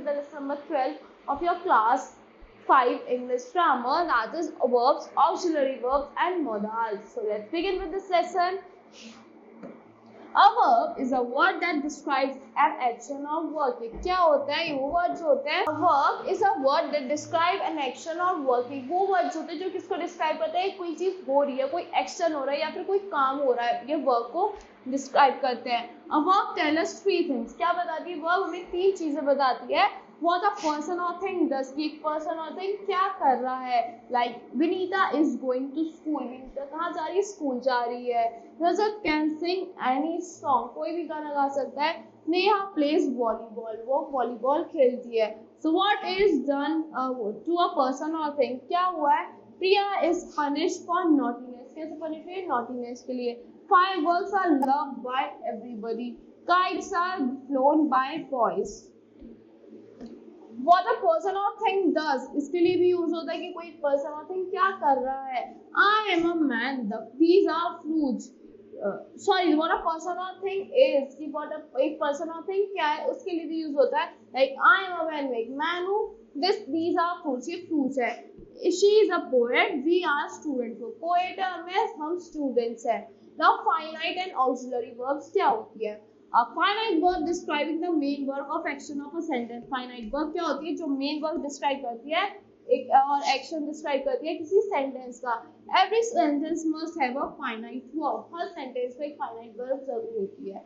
the lesson number 12 of your class 5 English grammar, that is verbs, auxiliary verbs and modals. So let's begin with this lesson. A verb is a word that describes an action or working. क्या होता है ये वो words होते हैं. A verb is a word that describe an action or working. वो words होते हैं जो किसको describe करते हैं, कोई चीज हो रही है, कोई action हो रहा है या फिर कोई काम हो रहा है, ये verb को describe करते हैं. A verb tell us three things. क्या बताती है verb? हमें तीन चीजें बताती है. What a person or thing does, कि एक person or thing क्या कर रहा है. Like Vinita is going to school. Vinita कहाँ जा रही है? स्कूल जा रही है. Rajat can sing any song. कोई भी गाना गा सकता है. Neha plays volleyball. वो volleyball खेलती है. So what is done to a person or thing? क्या हुआ है? Priya is punished for naughtiness. कैसे punish हुई? Naughtiness के लिए. Fireworks are loved by everybody. Kites are flown by boys. What a person or thing does, इसके लिए भी यूज होता है कि कोई person or thing क्या कर रहा है. I am a man. These are fruits. What a person or thing is, कि what एक person or thing क्या है, उसके लिए भी यूज होता है. Like I am a man, like man हूँ. These are fruits. ये fruits है. She is a poet. We are students. वो poet है, हम students है. Now finite and auxiliary verbs क्या होती है? A finite verb describing the main verb of action of a sentence. Finite verb क्या होती है? जो main verb describe करती है एक और action describe करती है किसी sentence का. Every sentence must have a finite verb. Her sentence में एक finite verb जरूर होती है.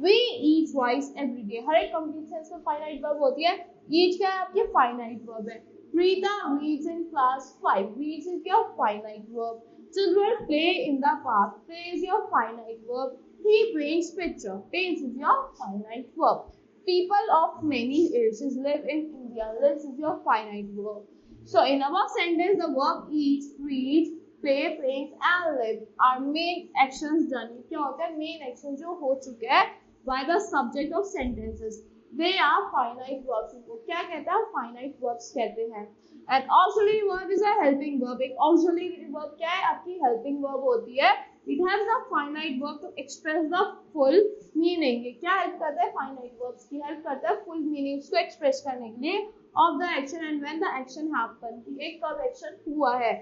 We eat rice every day. हर एक complete sentence में finite verb होती है. Eat क्या है आपकी finite verb है. Rita reads in class 5. Reads is your finite verb. Children play in the park. Play is your finite verb. He paints picture. Paints is your finite verb. People of many ages live in India. Lives is your finite verb. So in our sentence, the verb eats, reads, play, paints and live are main actions done. क्या होता है? Main actions जो हो चुके हैं by the subject of sentences. They are finite verbs. इनको क्या कहते हैं? Finite verbs कहते हैं. And auxiliary verb is a helping verb. एक auxiliary verb क्या है? आपकी helping verb होती है. It has a finite verb to express the full meaning. ये क्या help करता है? Finite verbs की help करता है full meanings को express करने के लिए of the action and when the action happened. कि एक कब action हुआ है.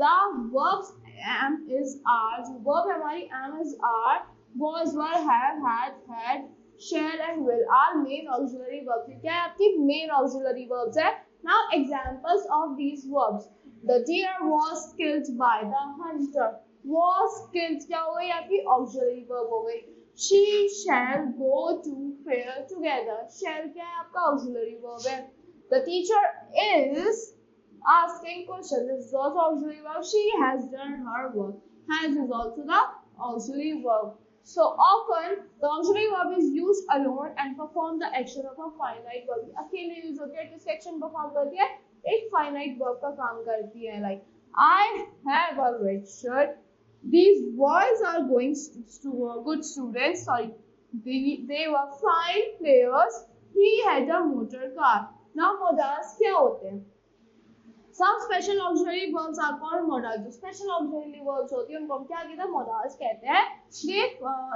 The verbs am, is, are. जो verb है हमारी am, is, are, was, were, have, had, shall and will are main auxiliary verbs. ये क्या है? आपकी main auxiliary verbs है. Now examples of these verbs. The deer was killed by the hunter. Was killed क्या हो गई? आपकी auxiliary verb हो गई. She shall go to fair together. Shall क्या है? आपका auxiliary verb है. The teacher is asking questions. This is also auxiliary verb. She has done her work. Has is also the auxiliary verb. So often the auxiliary verb is used alone and perform the action of a finite verb. अकेले use होती है. किस action perform करती है? एक finite verb का काम करती है. Like I have a red shirt. These boys are going good students. They were fine players. He had a motor car. Now modals क्या होते हैं? Some special auxiliary verbs are called modals. जो special auxiliary verbs होती हैं उनको हम क्या कहते हैं? Modals कहते हैं.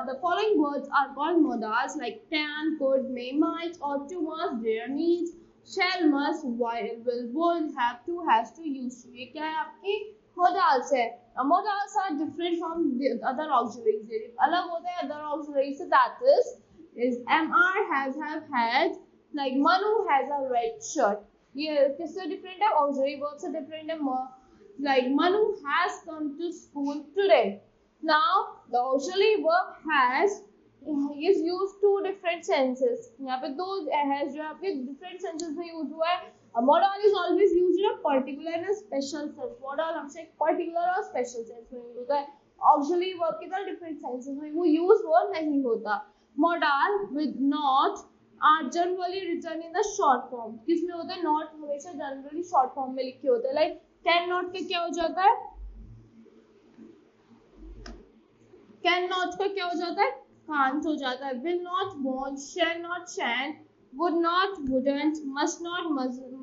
The following words are called modals like can, could, may, might, ought to, must, dare, needs, shall, must, will, would, have to, has to, used to. ये क्या है आपकी modals है. Modals are different from the other auxiliaries. ये अलग होते हैं other auxiliaries से. That is MR, has, have, had. Like Manu has a red shirt. ये किससे different है? Auxiliary verb से different है. Like Manu has come to school today. Now the auxiliary verb has is used two different senses. यहाँ पे दो has जो आपके different senses में use हुआ है. A modal is always used in a particular and a special sense. Modal हमसे एक particular और special sense में use होता है. Auxiliary verb की तरह different senses में वो use वो नहीं होता. Modal with not are generally written in the short form. किसमें होता है? Not हमेशा generally short form में लिखे होते हैं. Like cannot का क्या हो जाता है? Cannot का क्या हो जाता है? Can't हो जाता है. Will not, won't, shall not, shan't, would not, wouldn't, must not, mustn't,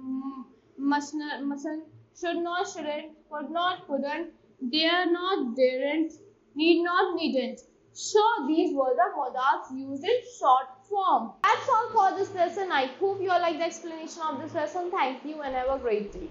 should not, shouldn't, could not, couldn't, dare not, daren't, need not, needn't. So these were the modals used in short form. That's that's all for this lesson. I hope you all like the explanation of this lesson. Thank you and have a great day.